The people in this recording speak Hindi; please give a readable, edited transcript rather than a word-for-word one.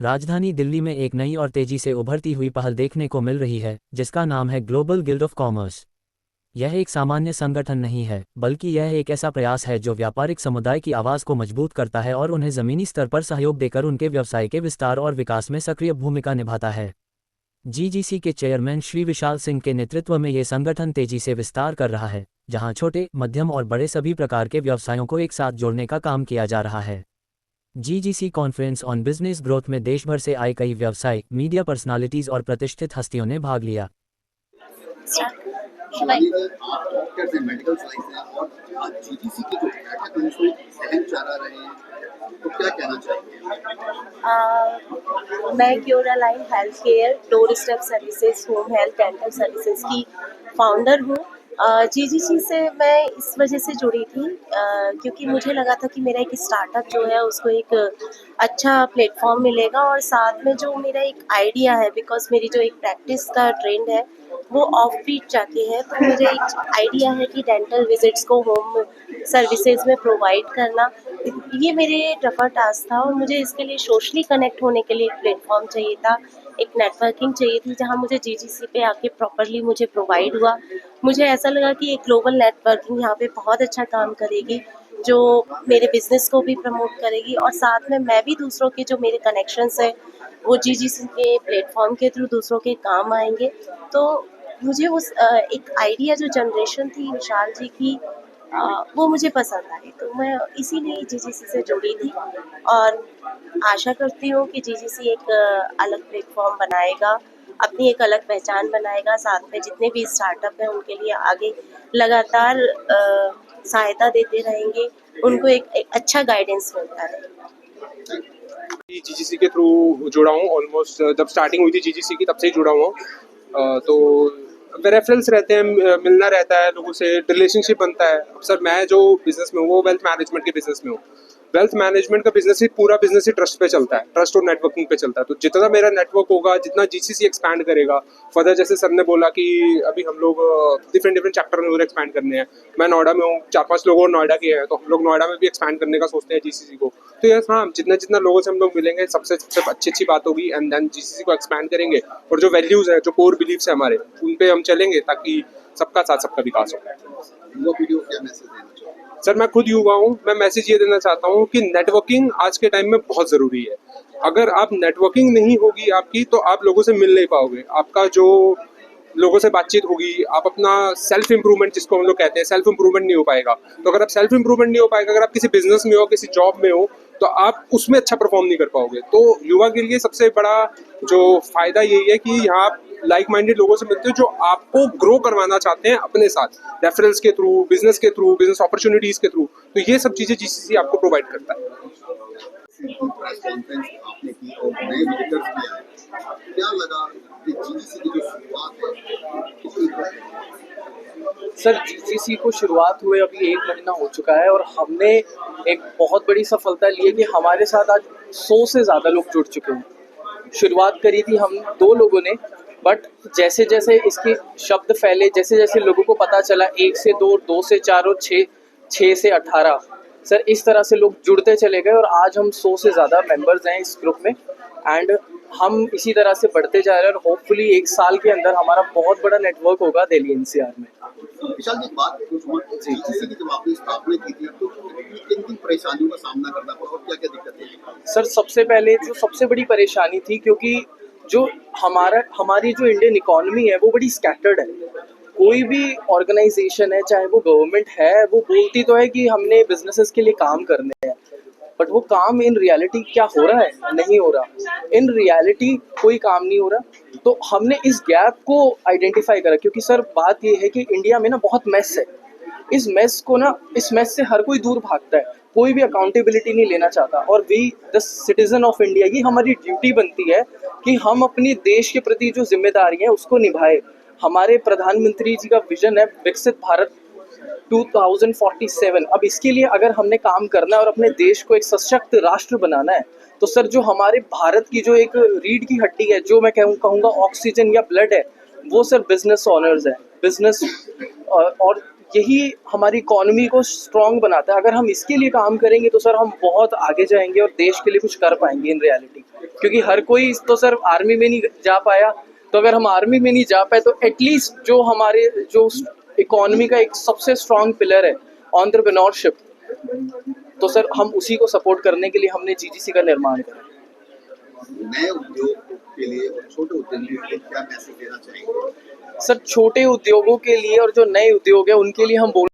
राजधानी दिल्ली में एक नई और तेजी से उभरती हुई पहल देखने को मिल रही है, जिसका नाम है ग्लोबल गिल्ड ऑफ कॉमर्स। यह एक सामान्य संगठन नहीं है, बल्कि यह एक ऐसा प्रयास है जो व्यापारिक समुदाय की आवाज़ को मजबूत करता है और उन्हें ज़मीनी स्तर पर सहयोग देकर उनके व्यवसाय के विस्तार और विकास में सक्रिय भूमिका निभाता है। जीजीसी के चेयरमैन श्री विशाल सिंह के नेतृत्व में ये संगठन तेजी से विस्तार कर रहा है, जहां छोटे, मध्यम और बड़े सभी प्रकार के व्यवसायों को एक साथ जोड़ने का काम किया जा रहा है। GGC conference on business growth में देश भर से आए कई व्यवसाय, मीडिया पर्सनालिटीज और प्रतिष्ठित हस्तियों ने भाग लिया। शिवानी जी, आप डॉक्टर हैं, मेडिकल साइंस हैं और आज जीजीसी की जो बैठक है उसमें अहम चारा रहे हैं, तो क्या कहना चाहेंगे? मैं Quora line health care door step services home health dental services की फाउंडर हूँ। जीजीसी से मैं इस वजह से जुड़ी थी क्योंकि मुझे लगा था कि मेरा एक स्टार्टअप जो है उसको एक अच्छा प्लेटफॉर्म मिलेगा और साथ में जो मेरा एक आइडिया है, बिकॉज मेरी जो एक प्रैक्टिस का ट्रेंड है वो ऑफ बीट जाके है, तो मुझे एक आइडिया है कि डेंटल विजिट्स को होम सर्विसेज में प्रोवाइड करना, ये मेरे टफर टास्क था और मुझे इसके लिए सोशली कनेक्ट होने के लिए एक प्लेटफॉर्म चाहिए था, एक नेटवर्किंग चाहिए थी जहाँ मुझे जीजीसी पे आके प्रॉपरली मुझे प्रोवाइड हुआ। मुझे ऐसा लगा कि एक ग्लोबल नेटवर्किंग यहाँ पे बहुत अच्छा काम करेगी, जो मेरे बिजनेस को भी प्रमोट करेगी और साथ में मैं भी दूसरों के जो मेरे कनेक्शंस हैं वो जीजीसी के प्लेटफॉर्म के थ्रू दूसरों के काम आएंगे। तो मुझे उस एक आइडिया जो जनरेशन थी विशाल जी की, वो मुझे पसंद आई, तो मैं इसीलिए जीजीसी से जुड़ी थी और आशा करती हूँ कि जीजीसी एक अलग प्लेटफॉर्म बनाएगा, अपनी एक अलग पहचान बनाएगा, साथ में जितने भी स्टार्टअप हैं उनके लिए आगे लगातार सहायता देते रहेंगे, उनको एक अच्छा गाइडेंस मिलता रहेगा। जीजीसी के थ्रू जुड़ा हूँ, ऑलमोस्ट जब स्टार्टिंग हुई थी जीजीसी की तब से ही जुड़ा हुआ हूँ। तो रेफरेंस रहते हैं, मिलना रहता है लोगों से, रिलेशनशिप बनता है। अब सर मैं जो बिजनेस में हूँ वो वेल्थ मैनेजमेंट के बिजनेस में हूँ। वेल्थ मैनेजमेंट का बिजनेस ही पूरा बिजनेस ही ट्रस्ट पे चलता है, ट्रस्ट और नेटवर्किंग पे चलता है। तो जितना मेरा नेटवर्क होगा, जितना जीसीसी एक्सपैंड करेगा फर्दर, जैसे सर ने बोला कि अभी हम लोग डिफरेंट चैप्टर में उधर एक्सपैंड करने हैं। मैं नोएडा में हूँ, 4-5 लोग और नोएडा के हैं, तो हम लोग नोएडा में भी एक्सपैंड करने का सोचते हैं जीसीसी को। तो यस हाँ, जितना लोगों से हम लोग मिलेंगे सबसे अच्छी बात होगी एंड देन जीसीसी को एक्सपैंड करेंगे और जो वैल्यूज है, जो कोर बिलीव्स है हमारे, उन पे हम चलेंगे ताकि सबका साथ सबका विकास हो। युवा पीढ़ी को क्या मैसेज देना चाहोगे? सर मैं खुद युवा हूँ, मैं मैसेज ये देना चाहता हूँ कि नेटवर्किंग आज के टाइम में बहुत ज़रूरी है। अगर आप नेटवर्किंग नहीं होगी आपकी तो आप लोगों से मिल नहीं पाओगे, आपका जो लोगों से बातचीत होगी, आप अपना सेल्फ इंप्रूवमेंट जिसको हम लोग कहते हैं, सेल्फ इंप्रूवमेंट नहीं हो पाएगा। तो अगर आप सेल्फ इंप्रूवमेंट नहीं हो पाएगा, अगर आप किसी बिजनेस में हो, किसी जॉब में हो, तो आप उसमें अच्छा परफॉर्म नहीं कर पाओगे। तो युवा के लिए सबसे बड़ा जो फायदा यही है कि यहाँ आप लाइक माइंडेड लोगों से मिलते हो जो आपको ग्रो करवाना चाहते हैं अपने साथ, रेफरेंस के थ्रू, बिजनेस के थ्रू, बिजनेस अपॉर्चुनिटीज के थ्रू। तो ये सब चीजें जीसीसी आपको प्रोवाइड करता है। प्रेस कॉन्फ्रेंस आपने की और नए विजिटर्स भी आए, क्या लगा कि जीजीसी की जो शुरुआत है कितनी सर जीजीसी को शुरुआत हुए अभी 1 महीना हो चुका है और हमने एक बहुत बड़ी सफलता ली है कि हमारे साथ आज 100 से ज़्यादा लोग जुड़ चुके हैं। शुरुआत करी थी हम 2 लोगों ने, बट जैसे जैसे इसके शब्द फैले, जैसे जैसे लोगों को पता चला, 1 से 2, 2 से 4 और 6 से 18, सर इस तरह से लोग जुड़ते चले गए और आज हम 100 से ज़्यादा मेंबर्स हैं इस ग्रुप में एंड हम इसी तरह से बढ़ते जा रहे हैं और होपफुली 1 साल के अंदर हमारा बहुत बड़ा नेटवर्क होगा दिल्ली एनसीआर में। विशाल जी, बात जीजीसी की जब आपने स्थापना की थी तो किन किन परेशानियों का सामना करना पड़ा और क्या क्या दिक्कतें आई? सर सबसे पहले जो सबसे बड़ी परेशानी थी, क्योंकि जो हमारी जो इंडियन इकोनॉमी है वो बड़ी स्कैटर्ड है। कोई भी ऑर्गेनाइजेशन है, चाहे वो गवर्नमेंट है, वो बोलती तो है कि हमने बिजनेसेस के लिए काम करने हैं, बट वो काम इन रियलिटी क्या हो रहा है? नहीं हो रहा। इन रियलिटी कोई काम नहीं हो रहा। तो हमने इस गैप को आइडेंटिफाई करा, क्योंकि सर बात ये है कि इंडिया में ना बहुत मेस है। इस मेस से हर कोई दूर भागता है, कोई भी अकाउंटेबिलिटी नहीं लेना चाहता। और we the citizen of India, ये हमारी ड्यूटी बनती है कि हम अपनी देश के प्रति जो जिम्मेदारी है उसको निभाए। हमारे प्रधानमंत्री जी का विजन है विकसित भारत 2047। अब इसके लिए अगर हमने काम करना है और अपने देश को एक सशक्त राष्ट्र बनाना है, तो सर जो हमारे भारत की जो एक रीढ़ की हड्डी है, जो मैं कहूँगा ऑक्सीजन या ब्लड है, वो सर बिजनेस ऑनर्स है। बिजनेस और यही हमारी इकोनॉमी को स्ट्रांग बनाता है। अगर हम इसके लिए काम करेंगे तो सर हम बहुत आगे जाएंगे और देश के लिए कुछ कर पाएंगे इन रियलिटी, क्योंकि हर कोई तो सर आर्मी में नहीं जा पाया, तो अगर हम आर्मी में नहीं जा पाए तो एटलीस्ट जो हमारे जो इकोनॉमी का एक सबसे स्ट्रांग पिलर है एंटरप्रेन्योरशिप, तो सर हम उसी को सपोर्ट करने के लिए हमने जीजीसी का निर्माण करा। नए उद्योग के लिए और छोटे उद्योगों के लिए क्या मैसेज देना चाहेंगे? सर छोटे उद्योगों के लिए और जो नए उद्योग है उनके लिए हम बोल